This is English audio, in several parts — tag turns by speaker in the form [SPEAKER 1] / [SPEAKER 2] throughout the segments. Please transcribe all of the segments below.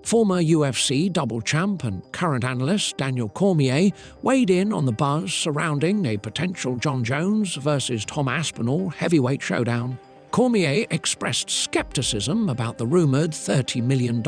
[SPEAKER 1] Former UFC double champ and current analyst Daniel Cormier weighed in on the buzz surrounding a potential Jon Jones versus Tom Aspinall heavyweight showdown. Cormier expressed skepticism about the rumored $30 million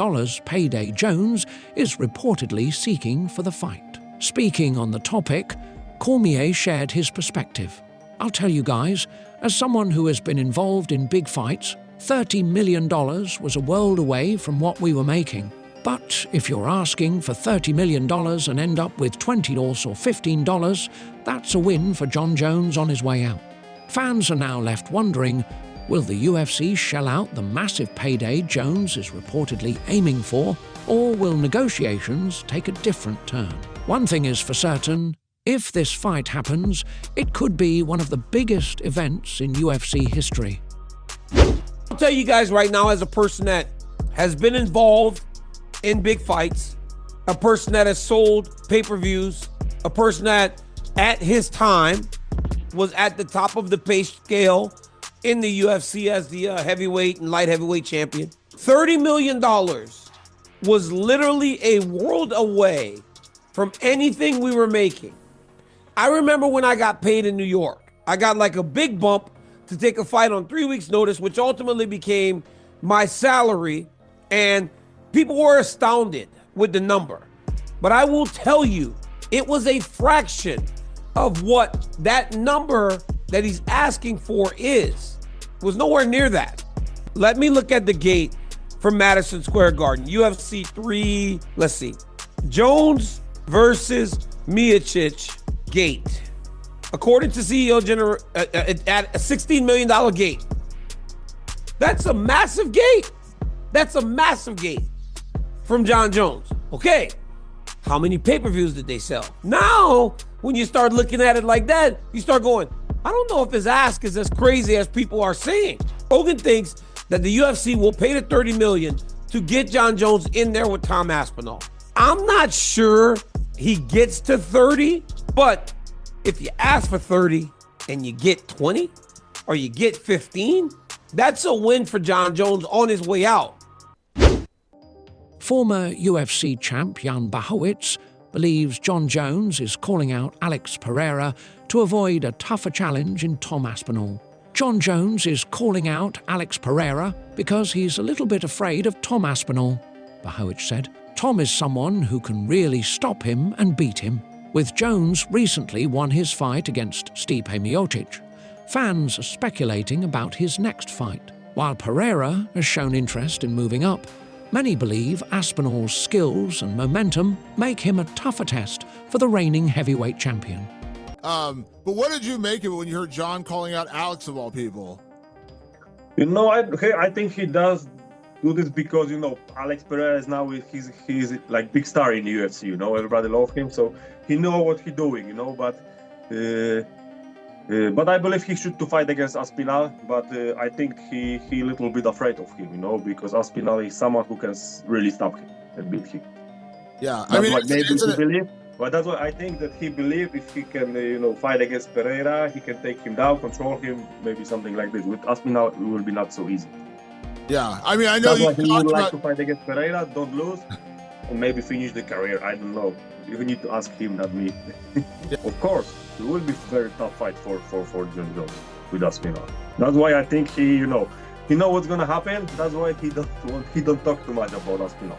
[SPEAKER 1] payday Jones is reportedly seeking for the fight. Speaking on the topic, Cormier shared his perspective. "I'll tell you guys, as someone who has been involved in big fights, $30 million was a world away from what we were making. But if you're asking for $30 million and end up with $20 or $15, that's a win for Jon Jones on his way out." Fans are now left wondering, will the UFC shell out the massive payday Jones is reportedly aiming for, or will negotiations take a different turn? One thing is for certain, if this fight happens, it could be one of the biggest events in UFC history.
[SPEAKER 2] I'll tell you guys right now, as a person that has been involved in big fights, a person that has sold pay-per-views, a person that at his time was at the top of the pay scale in the UFC as the heavyweight and light heavyweight champion. $30 million was literally a world away from anything we were making. I remember when I got paid in New York, I got like a big bump to take a fight on 3 weeks' notice, which ultimately became my salary, and people were astounded with the number. But I will tell you, it was a fraction of what that number that he's asking for is. It was nowhere near that. Let me look at the gate from Madison Square Garden. UFC 3, let's see. Jones versus Miocic gate. According to CEO at a $16 million gate. That's a massive gate. That's a massive gate from Jon Jones. Okay, how many pay-per-views did they sell? Now, when you start looking at it like that, you start going, I don't know if his ask is as crazy as people are saying. Hogan thinks that the UFC will pay the $30 million to get Jon Jones in there with Tom Aspinall. I'm not sure he gets to 30, but if you ask for 30 and you get 20 or you get 15, that's a win for Jon Jones on his way out.
[SPEAKER 1] Former UFC champ Jan Blachowicz believes Jon Jones is calling out Alex Pereira to avoid a tougher challenge in Tom Aspinall. Jon Jones is calling out Alex Pereira because he's a little bit afraid of Tom Aspinall. Blachowicz said, "Tom is someone who can really stop him and beat him." With Jones recently won his fight against Stipe Miocic, fans are speculating about his next fight. While Pereira has shown interest in moving up, many believe Aspinall's skills and momentum make him a tougher test for the reigning heavyweight champion.
[SPEAKER 3] But what did you make of it when you heard Jon calling out Alex of all people?
[SPEAKER 4] You know, I think he does do this because, you know, Alex Pereira is now he's like big star in the UFC, you know, everybody loves him, so he know what he's doing, you know, but I believe he should to fight against Aspinall, but I think he a little bit afraid of him, you know, because Aspinall is someone who can really stop him and beat him.
[SPEAKER 3] Yeah,
[SPEAKER 4] that's what maybe he believe, but that's what I think that he believe if he can, you know, fight against Pereira, he can take him down, control him, maybe something like this. With Aspinall, it will be not so easy.
[SPEAKER 3] Yeah, I mean, I know you
[SPEAKER 4] would like to fight against Pereira, don't lose, and maybe finish the career. I don't know. You need to ask him, not me.
[SPEAKER 3] Yeah.
[SPEAKER 4] Of course, it will be a very tough fight for Jon Jones with Aspinall. That's why I think he know what's gonna happen. That's why he don't talk too much about Aspinall.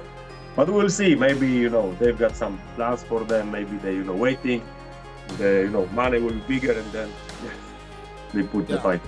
[SPEAKER 4] But we'll see. Maybe, you know, they've got some plans for them. Maybe they, you know, waiting. The, you know, money will be bigger, and then they put the fight.